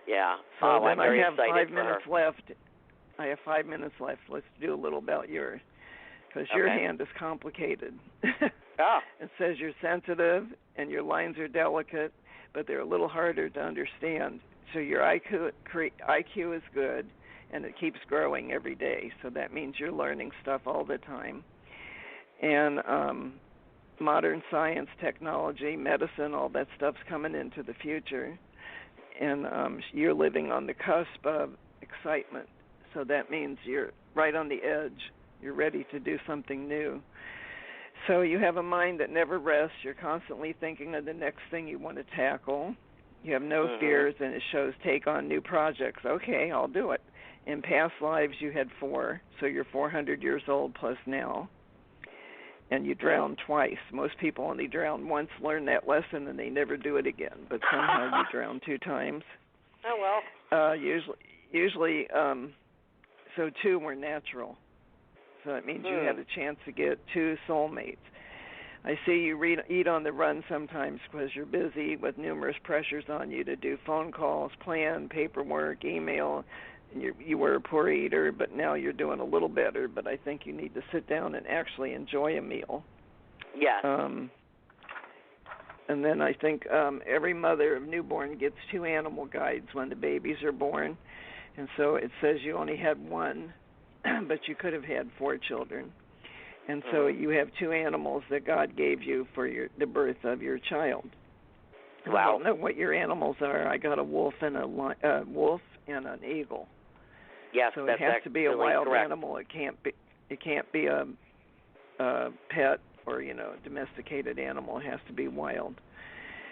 Yeah. So then I'm very I have excited 5 minutes left. I have 5 minutes left. Let's do a little about yours, because your hand is complicated. It says you're sensitive and your lines are delicate, but they're a little harder to understand. So your IQ is good, and it keeps growing every day. So that means you're learning stuff all the time. And modern science, technology, medicine, all that stuff's coming into the future. And you're living on the cusp of excitement. So that means you're right on the edge. You're ready to do something new. So you have a mind that never rests. You're constantly thinking of the next thing you want to tackle. You have no fears, and it shows take on new projects. Okay, I'll do it. In past lives, you had 4, so you're 400 years old plus now. And you drowned twice. Most people only drown once, learn that lesson, and they never do it again. But somehow you drown 2 times. Oh, well. Usually, so 2 were natural. So that means you had a chance to get 2 soulmates. I see you eat on the run sometimes because you're busy with numerous pressures on you to do phone calls, plan, paperwork, email. And you were a poor eater, but now you're doing a little better. But I think you need to sit down and actually enjoy a meal. Yes. And then I think every mother of newborn gets 2 animal guides when the babies are born. And so it says you only had 1, but you could have had 4 children. And so you have 2 animals that God gave you for the birth of your child. Wow. I don't know what your animals are. I got a wolf and an eagle. Yes, so that's it has to be a wild correct. animal. It can't be a pet or domesticated animal. It has to be wild.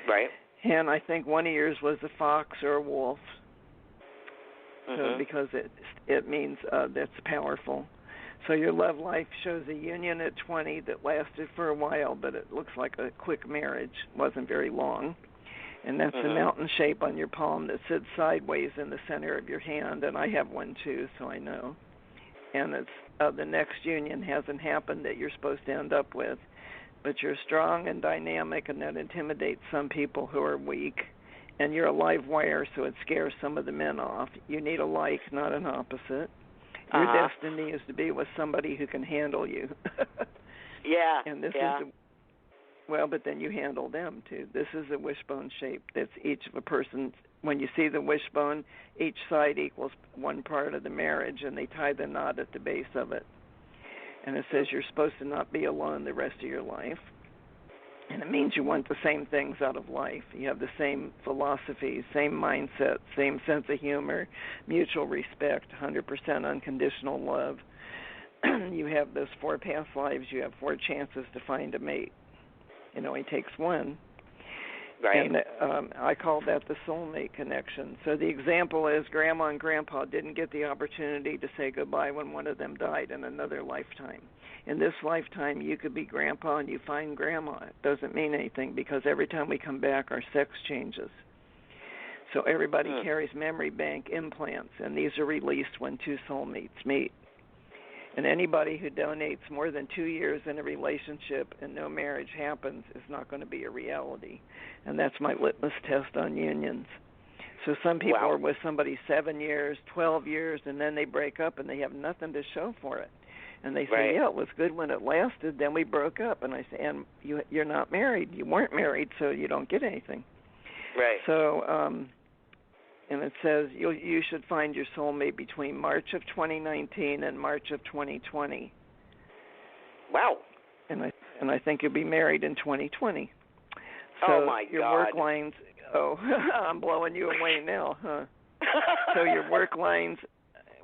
Right. And I think one of yours was a fox or a wolf. So because it means that's powerful. So your love life shows a union at 20 that lasted for a while, but it looks like a quick marriage. Wasn't very long. And that's the mountain shape on your palm that sits sideways in the center of your hand. And I have one too, so I know. And it's the next union hasn't happened that you're supposed to end up with. But you're strong and dynamic, and that intimidates some people who are weak. And you're a live wire, so it scares some of the men off. You need a like, not an opposite. Your destiny is to be with somebody who can handle you. Yeah. And this is but then you handle them too. This is a wishbone shape. That's each of a person. When you see the wishbone, each side equals one part of the marriage, and they tie the knot at the base of it. And it says you're supposed to not be alone the rest of your life. And it means you want the same things out of life. You have the same philosophy, same mindset, same sense of humor, mutual respect, 100% unconditional love. You have those 4 past lives. You have 4 chances to find a mate. It only takes one. Right. And I call that the soulmate connection. So the example is Grandma and Grandpa didn't get the opportunity to say goodbye when one of them died in another lifetime. In this lifetime, you could be Grandpa and you find Grandma. It doesn't mean anything because every time we come back, our sex changes. So everybody carries memory bank implants, and these are released when 2 soulmates meet. And anybody who donates more than 2 years in a relationship and no marriage happens is not going to be a reality. And that's my litmus test on unions. So some people are with somebody 7 years, 12 years, and then they break up and they have nothing to show for it. And they say, yeah, it was good when it lasted, then we broke up. And I say, and you're not married. You weren't married, so you don't get anything. Right. So, and it says you should find your soulmate between March of 2019 and March of 2020. Wow. And I think you'll be married in 2020. So oh, my your God. work lines, I'm blowing you away now, huh? So your work lines,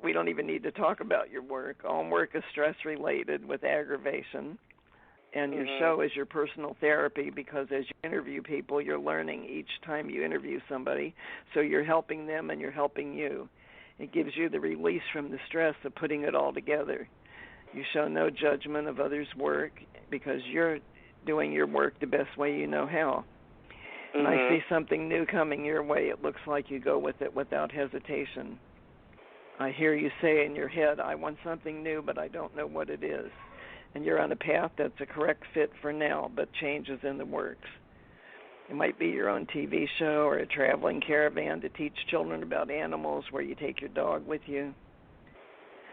we don't even need to talk about your work. All work is stress-related with aggravation. And your show is your personal therapy because as you interview people, you're learning each time you interview somebody. So you're helping them and you're helping you. It gives you the release from the stress of putting it all together. You show no judgment of others' work because you're doing your work the best way you know how. And I see something new coming your way. It looks like you go with it without hesitation. I hear you say in your head, I want something new, but I don't know what it is. And you're on a path that's a correct fit for now, but change is in the works. It might be your own TV show or a traveling caravan to teach children about animals where you take your dog with you.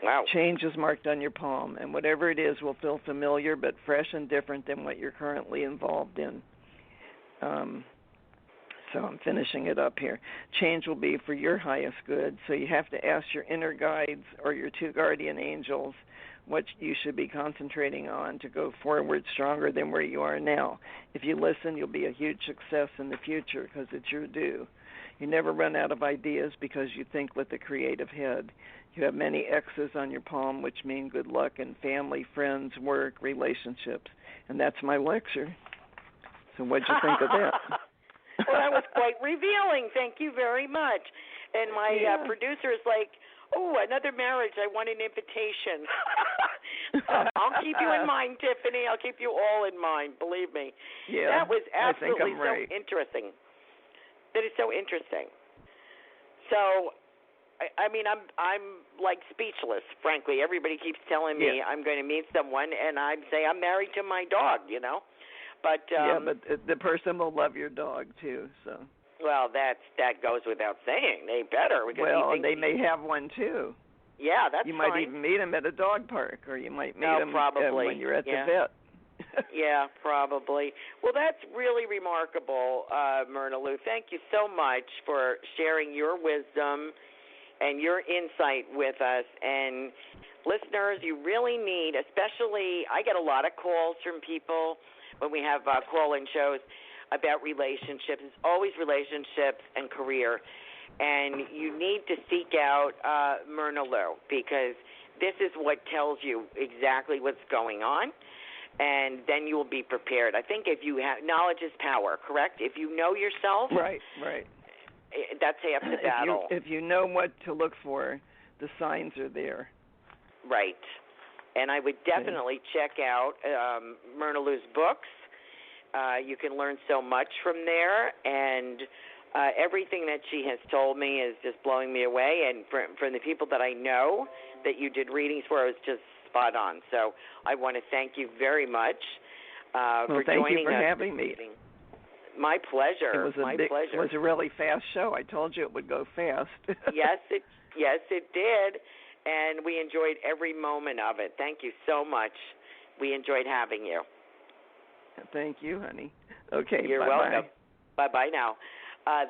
Wow. Change is marked on your palm, and whatever it is will feel familiar but fresh and different than what you're currently involved in. So I'm finishing it up here. Change will be for your highest good, so you have to ask your inner guides or your 2 guardian angels what you should be concentrating on to go forward stronger than where you are now. If you listen, you'll be a huge success in the future because it's your due. You never run out of ideas because you think with a creative head. You have many X's on your palm, which mean good luck in family, friends, work, relationships. And that's my lecture. So what'd you think of that? Well, that was quite revealing. Thank you very much. And my producer is like, oh, another marriage. I want an invitation. I'll keep you in mind, Tiffany. I'll keep you all in mind. Believe me. Yeah, that was absolutely so right. interesting. That is so interesting. So, I mean, I'm like speechless. Frankly, everybody keeps telling me I'm going to meet someone, and I say I'm married to my dog. But but the person will love your dog too. So. Well, that goes without saying. They better. Well, they may have one, too. Yeah, that's You might even meet him at a dog park, or you might meet him when you're at the vet. Yeah, probably. Well, that's really remarkable, Myrna Lou. Thank you so much for sharing your wisdom and your insight with us. And listeners, you really need, especially, I get a lot of calls from people when we have call-in shows about relationships. It's always relationships and career. And you need to seek out Myrna Lou because this is what tells you exactly what's going on. and then you will be prepared. I think if you have knowledge is power, correct? If you know yourself, right, that's half the battle. If you know what to look for, the signs are there. Right. And I would definitely check out Myrna Lou's books. You can learn so much from there, and everything that she has told me is just blowing me away. And from the people that I know that you did readings for, it was just spot on. So I want to thank you very much for joining us. Thank you for having me. My pleasure. It was a really fast show. I told you it would go fast. Yes, it did. And we enjoyed every moment of it. Thank you so much. We enjoyed having you. Thank you, honey. Okay, you're welcome. Bye-bye now.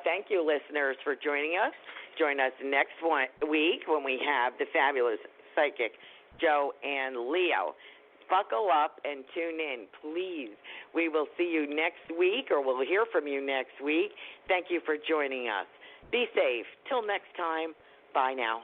Thank you, listeners, for joining us. Join us next week when we have the fabulous psychic Joe and Leo. Buckle up and tune in, please. We will see you next week, or we'll hear from you next week. Thank you for joining us. Be safe. Till next time, bye now.